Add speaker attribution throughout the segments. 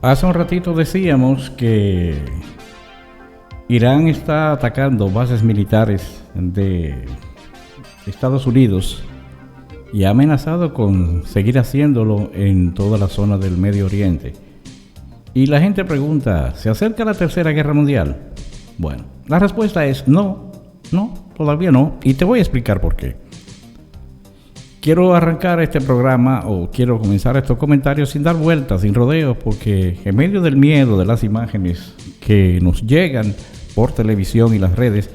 Speaker 1: Hace un ratito decíamos que Irán está atacando bases militares de Estados Unidos y ha amenazado con seguir haciéndolo en toda la zona del Medio Oriente. Y la gente pregunta, ¿se acerca la Tercera Guerra Mundial? Bueno, la respuesta es no, todavía no, y te voy a explicar por qué. Quiero arrancar este programa o quiero comenzar estos comentarios sin dar vueltas, sin rodeos, porque en medio del miedo de las imágenes que nos llegan por televisión y las redes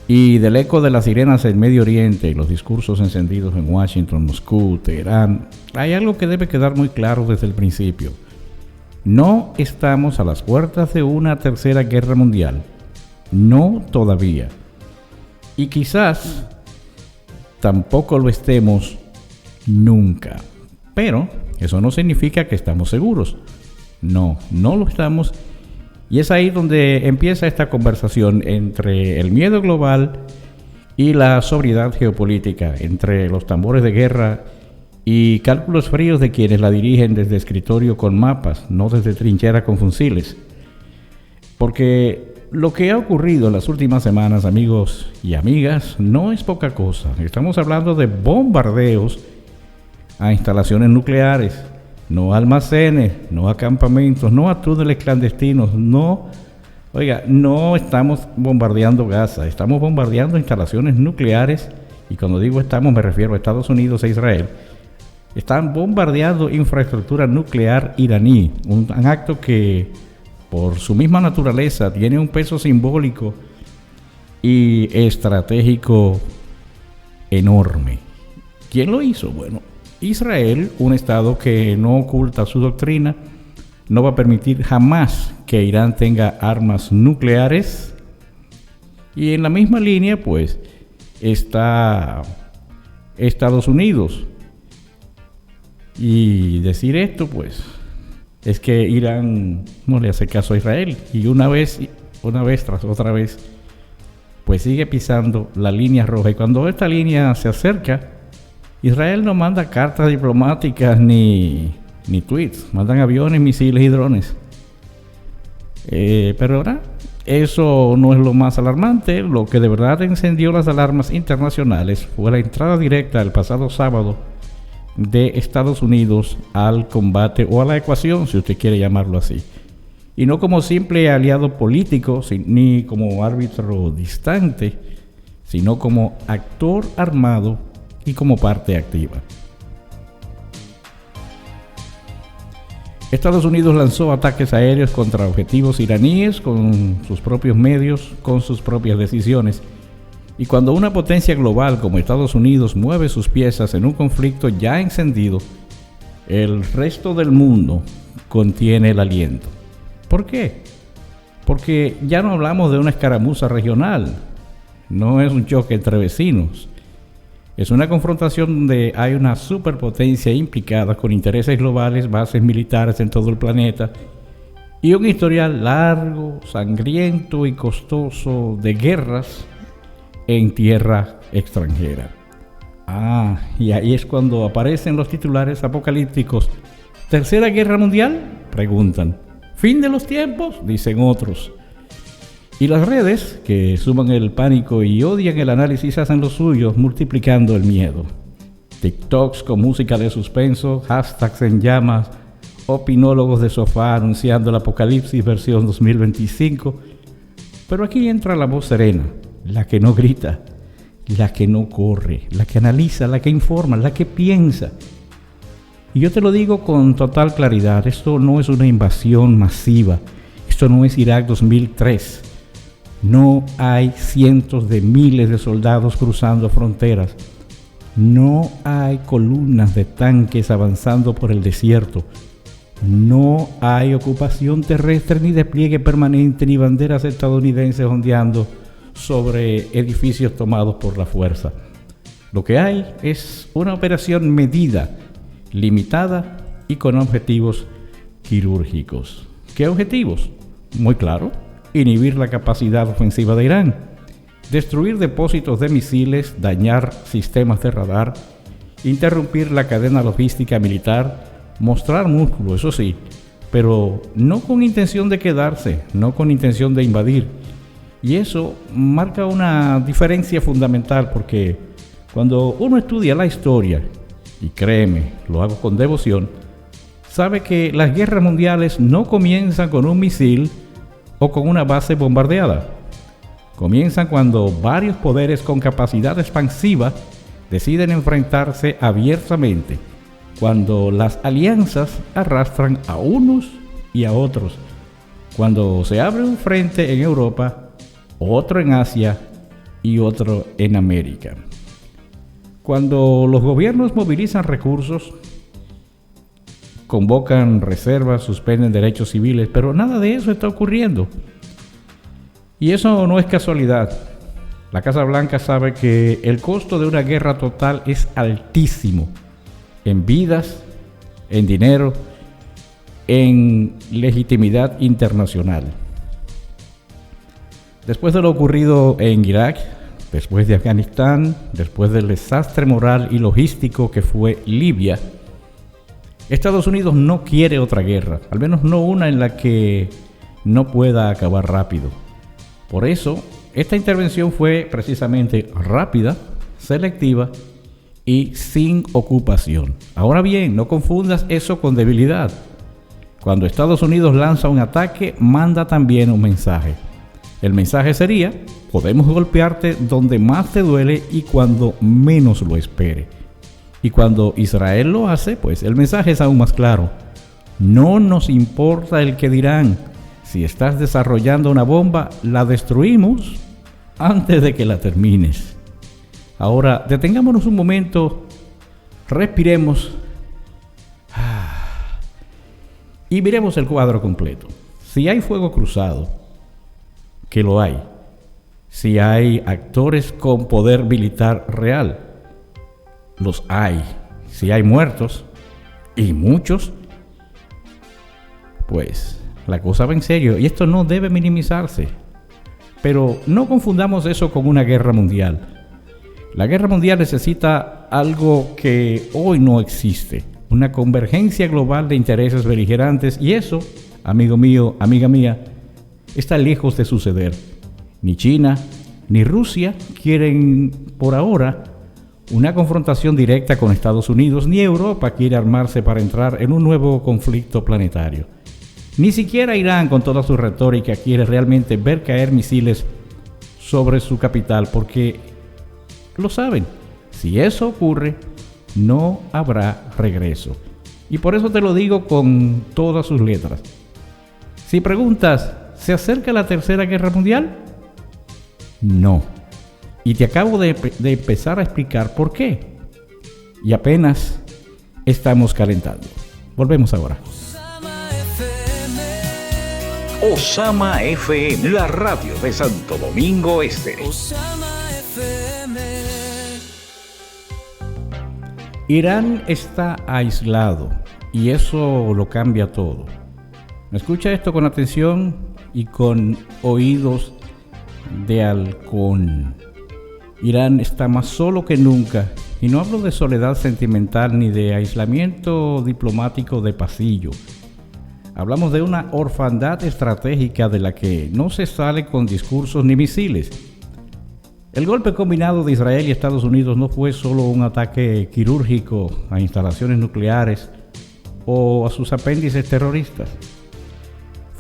Speaker 1: y del eco de las sirenas en Medio Oriente y los discursos encendidos en Washington, Moscú, Teherán, hay algo que debe quedar muy claro desde el principio. No estamos a las puertas de una tercera guerra mundial. No todavía. Y quizás tampoco lo estemos nunca. Pero eso no significa que estamos seguros. No lo estamos. Y es ahí donde empieza esta conversación entre el miedo global y la sobriedad geopolítica, entre los tambores de guerra y cálculos fríos de quienes la dirigen desde escritorio con mapas, no desde trinchera con fusiles. Porque lo que ha ocurrido en las últimas semanas, amigos y amigas, no es poca cosa. Estamos hablando de bombardeos a instalaciones nucleares, no a almacenes, no a campamentos, no a túneles clandestinos, no estamos bombardeando Gaza, estamos bombardeando instalaciones nucleares, y cuando digo estamos me refiero a Estados Unidos e Israel. Están bombardeando infraestructura nuclear iraní, un acto que por su misma naturaleza tiene un peso simbólico y estratégico enorme. ¿Quién lo hizo? Bueno, Israel, un estado que no oculta su doctrina, no va a permitir jamás que Irán tenga armas nucleares. Y en la misma línea, pues, está Estados Unidos. Y decir esto, pues, es que Irán no le hace caso a Israel. Y una vez tras otra vez, pues sigue pisando la línea roja. Y cuando esta línea se acerca, Israel no manda cartas diplomáticas ni tweets. Mandan aviones, misiles y drones. Pero ahora, eso no es lo más alarmante. Lo que de verdad encendió las alarmas internacionales fue la entrada directa el pasado sábado de Estados Unidos al combate o a la ecuación, si usted quiere llamarlo así, y no como simple aliado político ni como árbitro distante, sino como actor armado y como parte activa. Estados Unidos lanzó ataques aéreos contra objetivos iraníes con sus propios medios, con sus propias decisiones. Y cuando una potencia global como Estados Unidos mueve sus piezas en un conflicto ya encendido, el resto del mundo contiene el aliento. ¿Por qué? Porque ya no hablamos de una escaramuza regional, no es un choque entre vecinos. Es una confrontación donde hay una superpotencia implicada con intereses globales, bases militares en todo el planeta y un historial largo, sangriento y costoso de guerras en tierra extranjera. Y ahí es cuando aparecen los titulares apocalípticos. ¿Tercera Guerra Mundial?, preguntan. ¿Fin de los tiempos?, dicen otros. Y las redes, que suman el pánico y odian el análisis, hacen lo suyo, multiplicando el miedo. TikToks con música de suspenso, hashtags en llamas, opinólogos de sofá anunciando el apocalipsis versión 2025. Pero aquí entra la voz serena, la que no grita, la que no corre, la que analiza, la que informa, la que piensa. Y yo te lo digo con total claridad, esto no es una invasión masiva, esto no es Irak 2003. No hay cientos de miles de soldados cruzando fronteras. No hay columnas de tanques avanzando por el desierto. No hay ocupación terrestre, ni despliegue permanente, ni banderas estadounidenses ondeando sobre edificios tomados por la fuerza. Lo que hay es una operación medida, limitada y con objetivos quirúrgicos. ¿Qué objetivos? Muy claro: inhibir la capacidad ofensiva de Irán, destruir depósitos de misiles, dañar sistemas de radar, interrumpir la cadena logística militar, mostrar músculo, eso sí, pero no con intención de quedarse, no con intención de invadir. Y eso marca una diferencia fundamental, porque cuando uno estudia la historia, y créeme, lo hago con devoción, sabe que las guerras mundiales no comienzan con un misil o con una base bombardeada. Comienzan cuando varios poderes con capacidad expansiva deciden enfrentarse abiertamente, cuando las alianzas arrastran a unos y a otros, cuando se abre un frente en Europa, otro en Asia y otro en América. Cuando los gobiernos movilizan recursos, convocan reservas, suspenden derechos civiles, pero nada de eso está ocurriendo. Y eso no es casualidad. La Casa Blanca sabe que el costo de una guerra total es altísimo, en vidas, en dinero, en legitimidad internacional. Después de lo ocurrido en Irak, después de Afganistán, después del desastre moral y logístico que fue Libia, Estados Unidos no quiere otra guerra, al menos no una en la que no pueda acabar rápido. Por eso, esta intervención fue precisamente rápida, selectiva y sin ocupación. Ahora bien, no confundas eso con debilidad. Cuando Estados Unidos lanza un ataque, manda también un mensaje. El mensaje sería: podemos golpearte donde más te duele y cuando menos lo espere. Y cuando Israel lo hace, pues el mensaje es aún más claro. No nos importa el que dirán. Si estás desarrollando una bomba, la destruimos antes de que la termines. Ahora, detengámonos un momento, respiremos y miremos el cuadro completo. Si hay fuego cruzado, que lo hay. Si hay actores con poder militar real, los hay. Si hay muertos, y muchos, pues la cosa va en serio, y esto no debe minimizarse. Pero no confundamos eso con una guerra mundial. La guerra mundial necesita algo que hoy no existe: una convergencia global de intereses beligerantes, y eso, amigo mío, amiga mía, está lejos de suceder. Ni China ni Rusia quieren por ahora una confrontación directa con Estados Unidos, ni Europa quiere armarse para entrar en un nuevo conflicto planetario. Ni siquiera Irán, con toda su retórica, quiere realmente ver caer misiles sobre su capital, porque lo saben, si eso ocurre, no habrá regreso. Y por eso te lo digo con todas sus letras. Si preguntas, ¿se acerca la Tercera Guerra Mundial? No. Y te acabo de empezar a explicar por qué. Y apenas estamos calentando. Volvemos ahora.
Speaker 2: Osama FM, la radio de Santo Domingo Este.
Speaker 1: Irán está aislado y eso lo cambia todo. Escucha esto con atención y con oídos de halcón. Irán está más solo que nunca, y no hablo de soledad sentimental ni de aislamiento diplomático de pasillo. Hablamos de una orfandad estratégica de la que no se sale con discursos ni misiles. El golpe combinado de Israel y Estados Unidos no fue solo un ataque quirúrgico a instalaciones nucleares o a sus apéndices terroristas.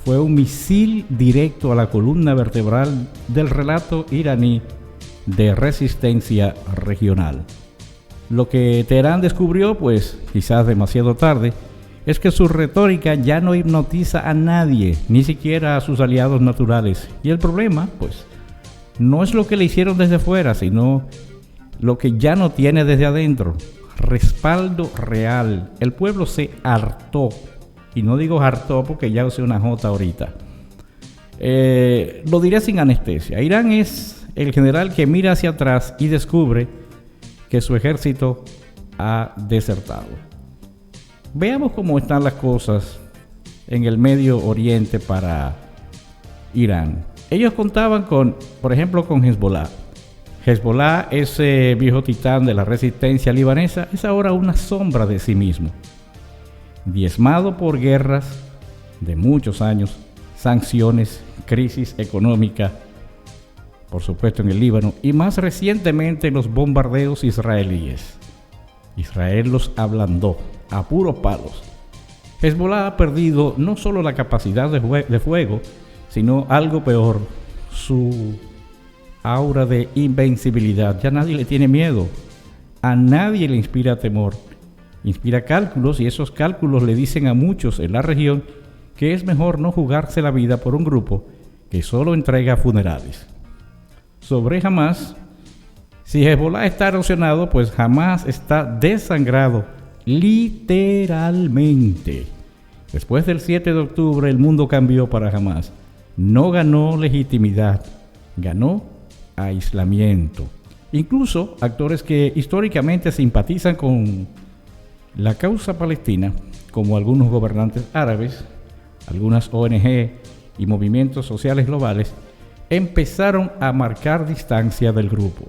Speaker 1: Fue un misil directo a la columna vertebral del relato iraní de resistencia regional. Lo que Teherán descubrió, pues quizás demasiado tarde, es que su retórica ya no hipnotiza a nadie, ni siquiera a sus aliados naturales. Y el problema, pues, no es lo que le hicieron desde fuera, sino lo que ya no tiene desde adentro. Respaldo real. El pueblo se hartó. Y no digo hartó porque ya usé una J ahorita. Lo diré sin anestesia. Irán es el general que mira hacia atrás y descubre que su ejército ha desertado. Veamos cómo están las cosas en el Medio Oriente para Irán. Ellos contaban con, por ejemplo, con Hezbollah. Hezbollah, ese viejo titán de la resistencia libanesa, es ahora una sombra de sí mismo. Diezmado por guerras, de muchos años, sanciones, crisis económica, por supuesto en el Líbano, y más recientemente los bombardeos israelíes. Israel los ablandó a puros palos. Hezbollah ha perdido no solo la capacidad de fuego, sino algo peor, su aura de invencibilidad. Ya nadie le tiene miedo, a nadie le inspira temor. Inspira cálculos, y esos cálculos le dicen a muchos en la región que es mejor no jugarse la vida por un grupo que solo entrega funerales. Sobre Hamas, si Hezbollah está erosionado, pues Hamas está desangrado, literalmente. Después del 7 de octubre el mundo cambió para Hamas. No ganó legitimidad, ganó aislamiento. Incluso actores que históricamente simpatizan con la causa palestina, como algunos gobernantes árabes, algunas ONG y movimientos sociales globales, empezaron a marcar distancia del grupo.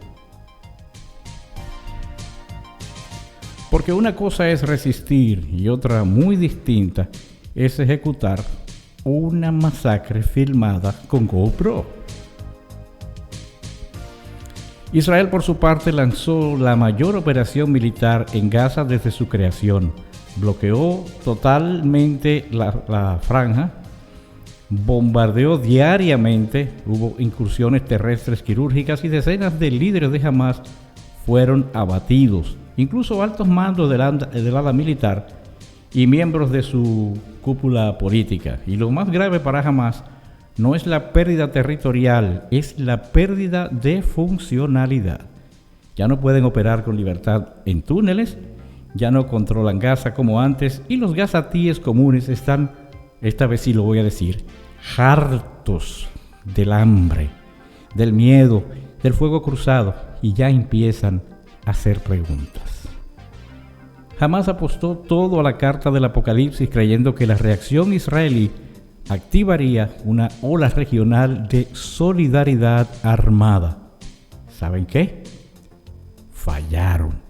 Speaker 1: Porque una cosa es resistir y otra muy distinta es ejecutar una masacre filmada con GoPro. Israel, por su parte, lanzó la mayor operación militar en Gaza desde su creación. Bloqueó totalmente la franja, bombardeó diariamente, hubo incursiones terrestres quirúrgicas y decenas de líderes de Hamas fueron abatidos. Incluso altos mandos del ala militar y miembros de su cúpula política. Y lo más grave para Hamas no es la pérdida territorial, es la pérdida de funcionalidad. Ya no pueden operar con libertad en túneles, ya no controlan Gaza como antes, y los gazatíes comunes están, esta vez sí lo voy a decir, hartos del hambre, del miedo, del fuego cruzado, y ya empiezan a hacer preguntas. Hamas apostó todo a la carta del Apocalipsis, creyendo que la reacción israelí activaría una ola regional de solidaridad armada. ¿Saben qué? Fallaron.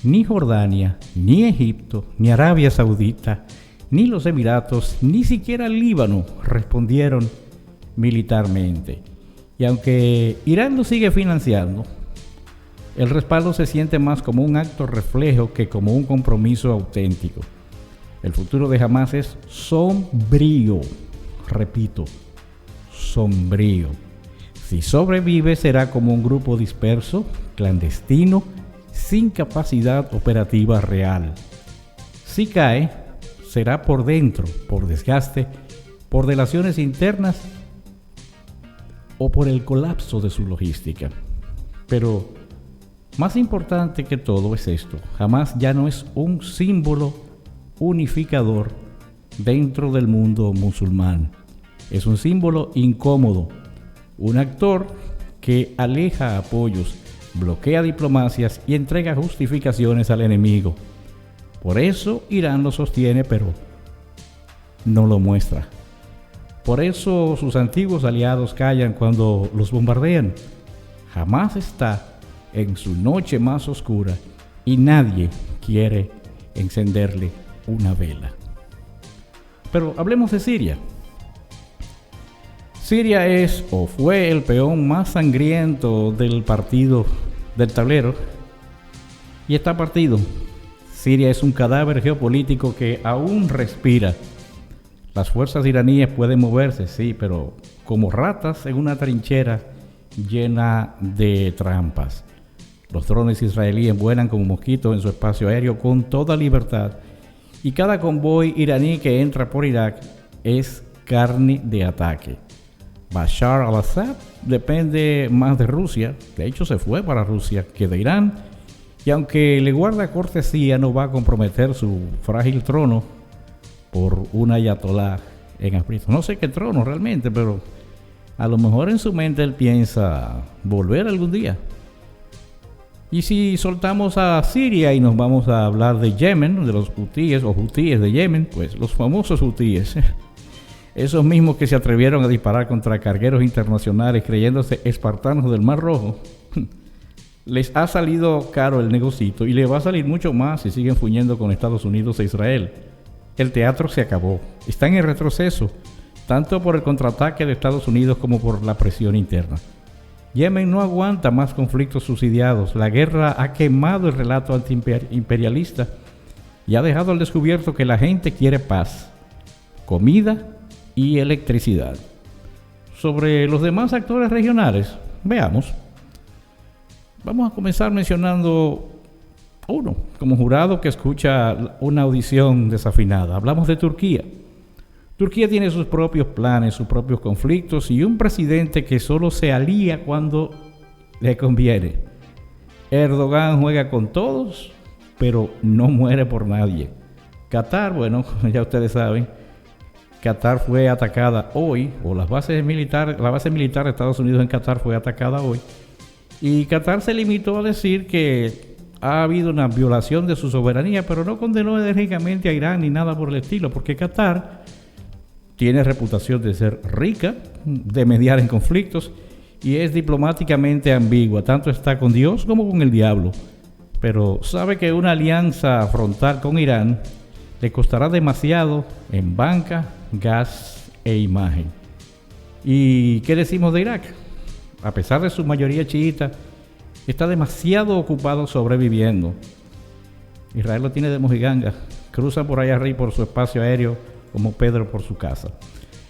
Speaker 1: Ni Jordania, ni Egipto, ni Arabia Saudita, ni los Emiratos, ni siquiera el Líbano respondieron militarmente. Y aunque Irán lo sigue financiando, el respaldo se siente más como un acto reflejo que como un compromiso auténtico. El futuro de Hamas es sombrío. Repito, sombrío. Si sobrevive, será como un grupo disperso, clandestino, sin capacidad operativa real. Si cae, será por dentro, por desgaste, por delaciones internas o por el colapso de su logística. Pero más importante que todo es esto: Hamas ya no es un símbolo unificador dentro del mundo musulmán. Es un símbolo incómodo, un actor que aleja apoyos, bloquea diplomacias y entrega justificaciones al enemigo. Por eso Irán lo sostiene, pero no lo muestra. Por eso sus antiguos aliados callan cuando los bombardean. Hamas está en su noche más oscura y nadie quiere encenderle una vela. Pero hablemos de Siria. Siria es o fue el peón más sangriento del partido del tablero y está partido. Siria es un cadáver geopolítico que aún respira. Las fuerzas iraníes pueden moverse, sí, pero como ratas en una trinchera llena de trampas. Los drones israelíes vuelan como mosquitos en su espacio aéreo con toda libertad, y cada convoy iraní que entra por Irak es carne de ataque. Bashar al-Assad depende más de Rusia, de hecho se fue para Rusia, que de Irán, y aunque le guarda cortesía, no va a comprometer su frágil trono por un ayatolá en aprieto. No sé qué trono realmente, pero a lo mejor en su mente él piensa volver algún día. Y si soltamos a Siria y nos vamos a hablar de Yemen, de los hutíes o hutíes de Yemen, pues los famosos hutíes, esos mismos que se atrevieron a disparar contra cargueros internacionales creyéndose espartanos del Mar Rojo, les ha salido caro el negocito y les va a salir mucho más si siguen fuñendo con Estados Unidos e Israel. el teatro se acabó. Están en retroceso, tanto por el contraataque de Estados Unidos como por la presión interna. Yemen no aguanta más conflictos subsidiados. La guerra ha quemado el relato antiimperialista y ha dejado al descubierto que la gente quiere paz, comida y electricidad. Sobre los demás actores regionales, veamos. Vamos a comenzar mencionando uno, como jurado que escucha una audición desafinada. Hablamos de Turquía. Turquía tiene sus propios planes, sus propios conflictos y un presidente que solo se alía cuando le conviene. Erdogan juega con todos, pero no muere por nadie. Qatar, bueno, ya ustedes saben, Qatar fue atacada hoy, o la base militar de Estados Unidos en Qatar fue atacada hoy, y Qatar se limitó a decir que ha habido una violación de su soberanía, pero no condenó enérgicamente a Irán ni nada por el estilo, porque Qatar tiene reputación de ser rica, de mediar en conflictos y es diplomáticamente ambigua. Tanto está con Dios como con el diablo. Pero sabe que una alianza frontal con Irán le costará demasiado en banca, gas e imagen. ¿Y qué decimos de Irak? A pesar de su mayoría chiita, está demasiado ocupado sobreviviendo. Israel lo tiene de mojiganga. Cruza por allá arriba por su espacio aéreo como Pedro por su casa.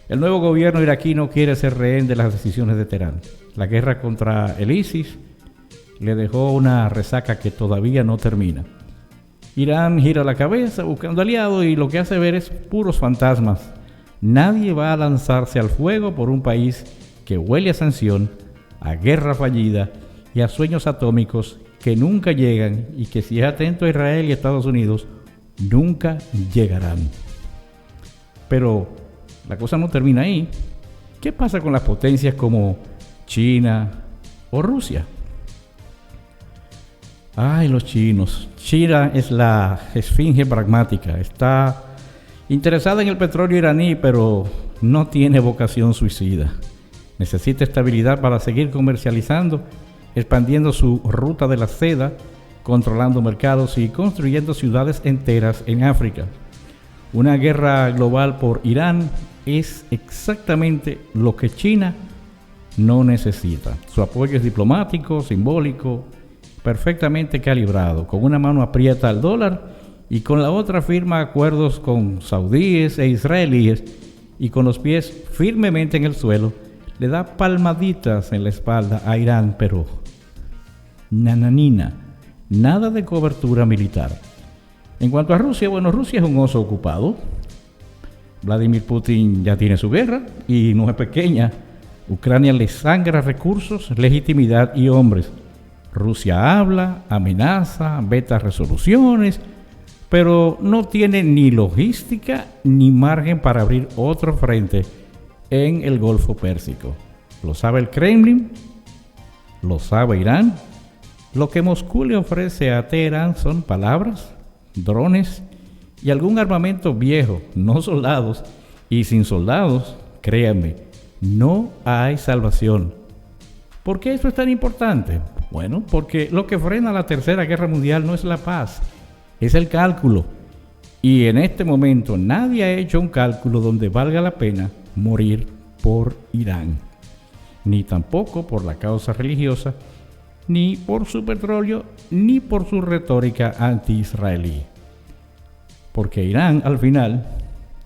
Speaker 1: El nuevo gobierno iraquí no quiere ser rehén de las decisiones de Teherán. La guerra contra el ISIS le dejó una resaca que todavía no termina. Irán gira la cabeza buscando aliados y lo que hace ver es puros fantasmas. Nadie va a lanzarse al fuego por un país que huele a sanción, a guerra fallida y a sueños atómicos que nunca llegan y que si es atento a Israel y Estados Unidos, nunca llegarán. Pero la cosa no termina ahí. ¿Qué pasa con las potencias como China o Rusia? Ay, los chinos. China es la esfinge pragmática. Está interesada en el petróleo iraní, pero no tiene vocación suicida. Necesita estabilidad para seguir comercializando, expandiendo su ruta de la seda, controlando mercados y construyendo ciudades enteras en África. Una guerra global por Irán es exactamente lo que China no necesita. Su apoyo es diplomático, simbólico, perfectamente calibrado. Con una mano aprieta al dólar y con la otra firma acuerdos con saudíes e israelíes y con los pies firmemente en el suelo le da palmaditas en la espalda a Irán, pero nananina, nada de cobertura militar. En cuanto a Rusia, bueno, Rusia es un oso ocupado. Vladimir Putin ya tiene su guerra y no es pequeña. Ucrania le sangra recursos, legitimidad y hombres. Rusia habla, amenaza, veta resoluciones, pero no tiene ni logística ni margen para abrir otro frente en el Golfo Pérsico. Lo sabe el Kremlin, lo sabe Irán. Lo que Moscú le ofrece a Teherán son palabras, drones y algún armamento viejo, no soldados. Y sin soldados, créanme, no hay salvación. ¿Por qué esto es tan importante? Bueno, porque lo que frena la Tercera Guerra Mundial no es la paz, es el cálculo. Y en este momento nadie ha hecho un cálculo donde valga la pena morir por Irán, ni tampoco por la causa religiosa, ni por su petróleo, ni por su retórica anti-israelí. Porque Irán, al final,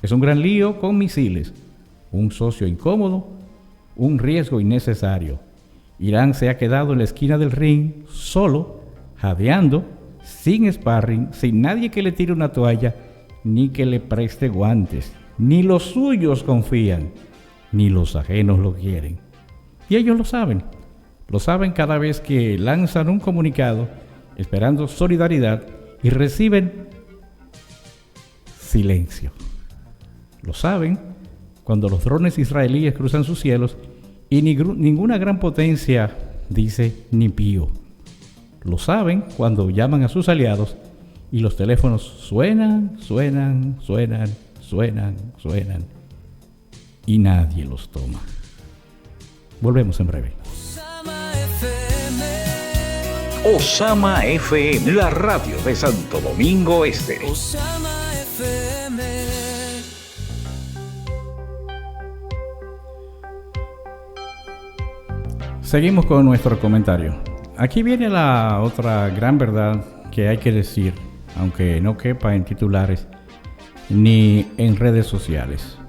Speaker 1: es un gran lío con misiles, un socio incómodo, un riesgo innecesario. Irán se ha quedado en la esquina del ring, solo, jadeando, sin sparring, sin nadie que le tire una toalla, ni que le preste guantes. Ni los suyos confían, ni los ajenos lo quieren. Y ellos lo saben cada vez que lanzan un comunicado esperando solidaridad y reciben silencio. Lo saben cuando los drones israelíes cruzan sus cielos y ninguna gran potencia dice ni pío. Lo saben cuando llaman a sus aliados y los teléfonos suenan y nadie los toma. Volvemos en breve.
Speaker 2: Osama FM, la radio de Santo Domingo Este.
Speaker 3: Osama FM.
Speaker 1: Seguimos con nuestro comentario. Aquí viene la otra gran verdad que hay que decir, aunque no quepa en titulares ni en redes sociales.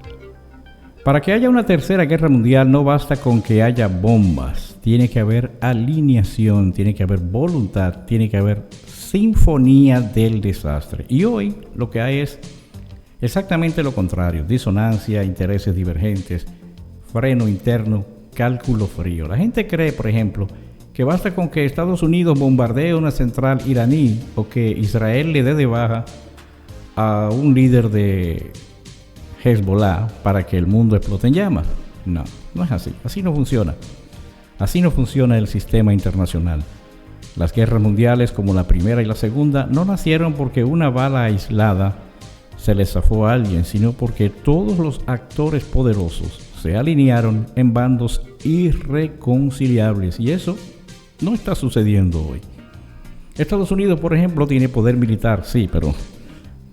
Speaker 1: Para que haya una tercera guerra mundial no basta con que haya bombas, tiene que haber alineación, tiene que haber voluntad, tiene que haber sinfonía del desastre. Y hoy lo que hay es exactamente lo contrario: disonancia, intereses divergentes, freno interno, cálculo frío. La gente cree, por ejemplo, que basta con que Estados Unidos bombardee una central iraní o que Israel le dé de baja a un líder de Hezbollah para que el mundo explote en llamas. No, no es así. Así no funciona. Así no funciona el sistema internacional. Las guerras mundiales, como la primera y la segunda, no nacieron porque una bala aislada se le zafó a alguien, sino porque todos los actores poderosos se alinearon en bandos irreconciliables. Y eso no está sucediendo hoy. Estados Unidos, por ejemplo, tiene poder militar, sí, pero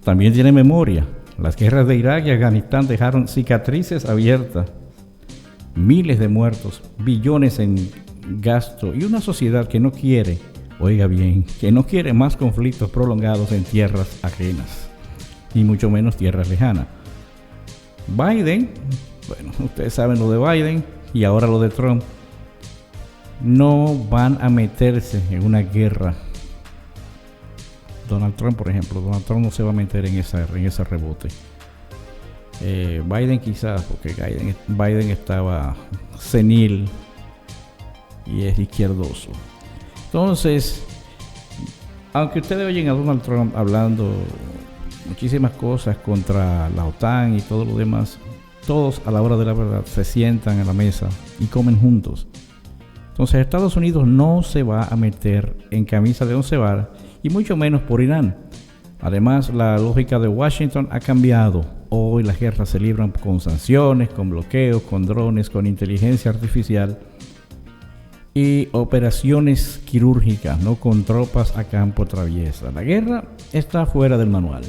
Speaker 1: también tiene memoria. Las guerras de Irak y Afganistán dejaron cicatrices abiertas, miles de muertos, billones en gasto y una sociedad que no quiere, oiga bien, que no quiere más conflictos prolongados en tierras ajenas, y mucho menos tierras lejanas. Biden, bueno, ustedes saben lo de Biden y ahora lo de Trump, no van a meterse en una guerra. Donald Trump, por ejemplo, Donald Trump no se va a meter en ese rebote. Biden quizás, porque Biden estaba senil y es izquierdoso. Entonces, aunque ustedes oyen a Donald Trump hablando muchísimas cosas contra la OTAN y todo lo demás, todos a la hora de la verdad se sientan a la mesa y comen juntos. Entonces Estados Unidos no se va a meter en camisa de once varas, y mucho menos por Irán. Además, la lógica de Washington ha cambiado. Hoy las guerras se libran con sanciones, con bloqueos, con drones, con inteligencia artificial y operaciones quirúrgicas, no con tropas a campo traviesa. La guerra está fuera del manual.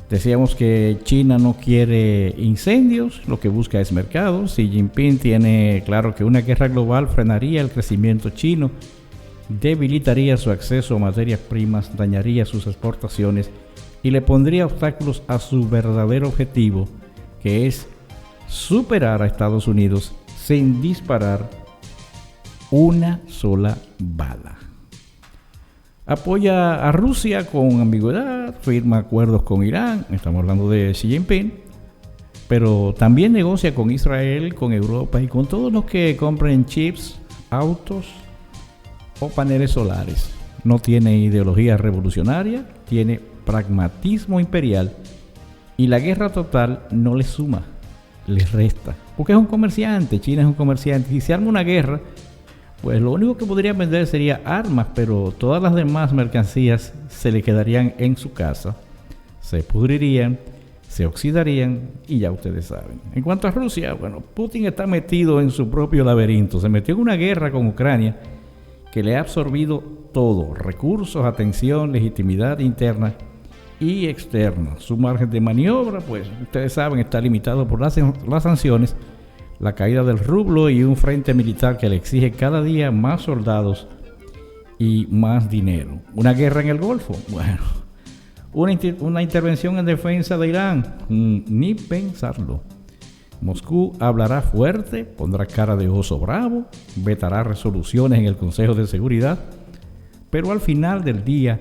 Speaker 1: Decíamos que China no quiere incendios, lo que busca es mercado. Xi Jinping tiene claro que una guerra global frenaría el crecimiento chino, debilitaría su acceso a materias primas, dañaría sus exportaciones y le pondría obstáculos a su verdadero objetivo, que es superar a Estados Unidos sin disparar una sola bala. Apoya a Rusia con ambigüedad, firma acuerdos con Irán, estamos hablando de Xi Jinping, pero también negocia con Israel, con Europa y con todos los que compren chips, autos o paneles solares. No tiene ideología revolucionaria, tiene pragmatismo imperial, y la guerra total no le suma, le resta, porque es un comerciante. China es un comerciante, y si arma una guerra, pues lo único que podría vender sería armas, pero todas las demás mercancías se le quedarían en su casa, se pudrirían, se oxidarían y ya ustedes saben. En cuanto a Rusia, bueno, Putin está metido en su propio laberinto. Se metió en una guerra con Ucrania que le ha absorbido todo: recursos, atención, legitimidad interna y externa. Su margen de maniobra, pues ustedes saben, está limitado por las sanciones, la caída del rublo y un frente militar que le exige cada día más soldados y más dinero. ¿Una guerra en el Golfo? Bueno, una intervención en defensa de Irán, ni pensarlo. Moscú hablará fuerte, pondrá cara de oso bravo, vetará resoluciones en el Consejo de Seguridad, pero al final del día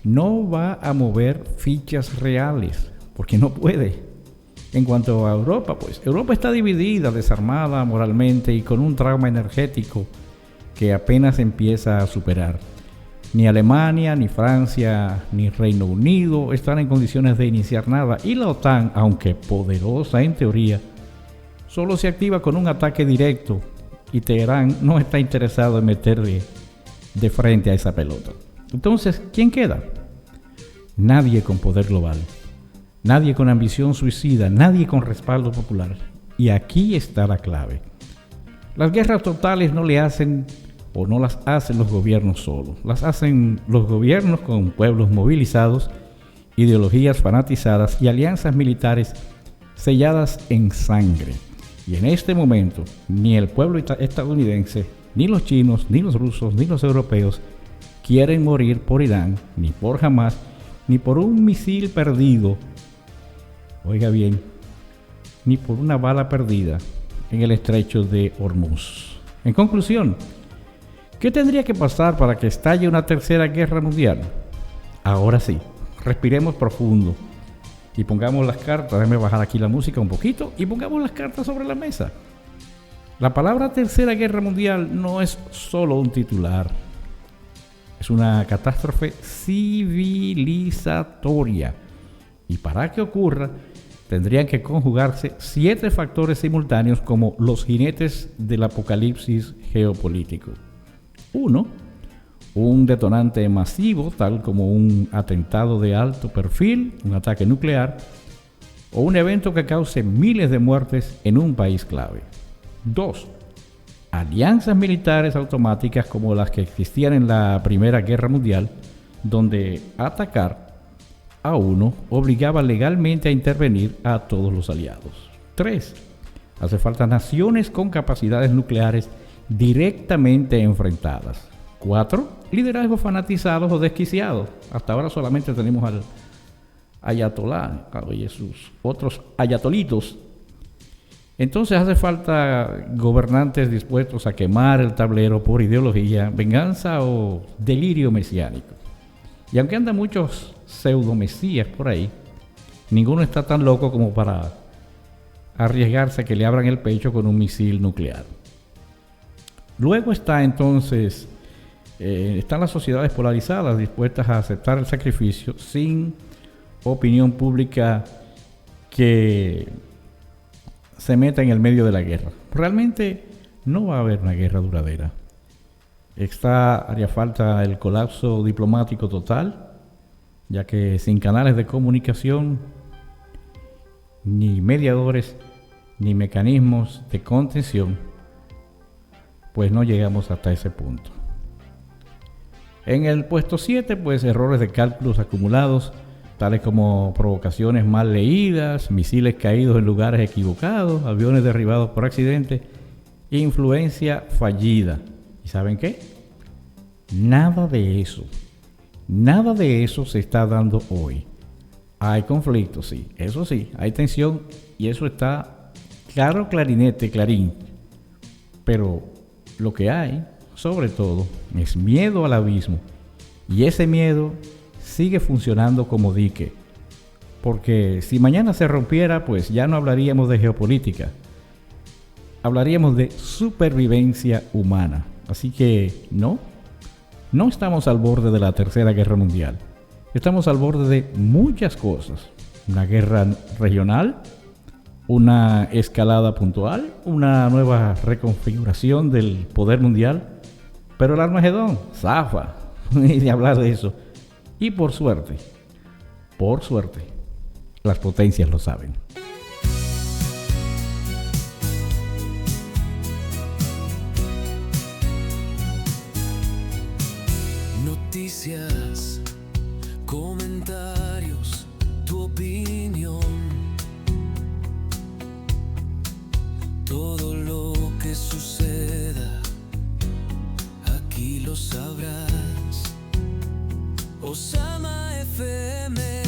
Speaker 1: no va a mover fichas reales, porque no puede. En cuanto a Europa, pues Europa está dividida, desarmada moralmente y con un trauma energético que apenas empieza a superar. Ni Alemania, ni Francia, ni Reino Unido están en condiciones de iniciar nada, y la OTAN, aunque poderosa en teoría, solo se activa con un ataque directo, y Teherán no está interesado en meterle de frente a esa pelota. Entonces, ¿quién queda? Nadie con poder global, nadie con ambición suicida, nadie con respaldo popular. Y aquí está la clave. Las guerras totales no le hacen o no las hacen los gobiernos solos, las hacen los gobiernos con pueblos movilizados, ideologías fanatizadas y alianzas militares selladas en sangre. Y en este momento, ni el pueblo estadounidense ni los chinos, ni los rusos, ni los europeos quieren morir por Irán, ni por Hamás, ni por un misil perdido, oiga bien, ni por una bala perdida en el estrecho de Hormuz. En conclusión, ¿qué tendría que pasar para que estalle una tercera guerra mundial? Ahora sí, respiremos profundo y pongamos las cartas, déjame bajar aquí la música un poquito y pongamos las cartas sobre la mesa. La palabra tercera guerra mundial no es solo un titular, es una catástrofe civilizatoria. Y para que ocurra, tendrían que conjugarse 7 factores simultáneos como los jinetes del apocalipsis geopolítico. 1. Un detonante masivo, tal como un atentado de alto perfil, un ataque nuclear, o un evento que cause miles de muertes en un país clave. 2. Alianzas militares automáticas como las que existían en la Primera Guerra Mundial, donde atacar a uno obligaba legalmente a intervenir a todos los aliados. 3. Hace falta naciones con capacidades nucleares directamente enfrentadas. 4. Liderazgos fanatizados o desquiciados. Hasta ahora solamente tenemos al ayatolá y sus otros ayatolitos. Entonces hace falta gobernantes dispuestos a quemar el tablero por ideología, venganza o delirio mesiánico. Y aunque andan muchos pseudomesías por ahí, ninguno está tan loco como para arriesgarse a que le abran el pecho con un misil nuclear. Luego está entonces, están las sociedades polarizadas dispuestas a aceptar el sacrificio sin opinión pública que se meta en el medio de la guerra. Realmente no va a haber una guerra duradera. Haría falta el colapso diplomático total, ya que sin canales de comunicación, ni mediadores, ni mecanismos de contención, pues no llegamos hasta ese punto. En el puesto 7, pues errores de cálculos acumulados, tales como provocaciones mal leídas, misiles caídos en lugares equivocados, aviones derribados por accidente, influencia fallida. ¿Y saben qué? Nada de eso se está dando hoy. Hay conflictos, sí, eso sí, hay tensión y eso está claro, clarín. Pero lo que hay, sobre todo, es miedo al abismo. Y ese miedo sigue funcionando como dique. Porque si mañana se rompiera, pues ya no hablaríamos de geopolítica. Hablaríamos de supervivencia humana. Así que no estamos al borde de la Tercera Guerra Mundial. Estamos al borde de muchas cosas. Una guerra regional, una escalada puntual, una nueva reconfiguración del poder mundial. Pero el Armagedón, zafa, ni de hablar de eso. Y por suerte, las potencias lo saben.
Speaker 3: Noticias, comentarios, tu opinión, todo lo que suceda, aquí lo sabrás. Osama FM.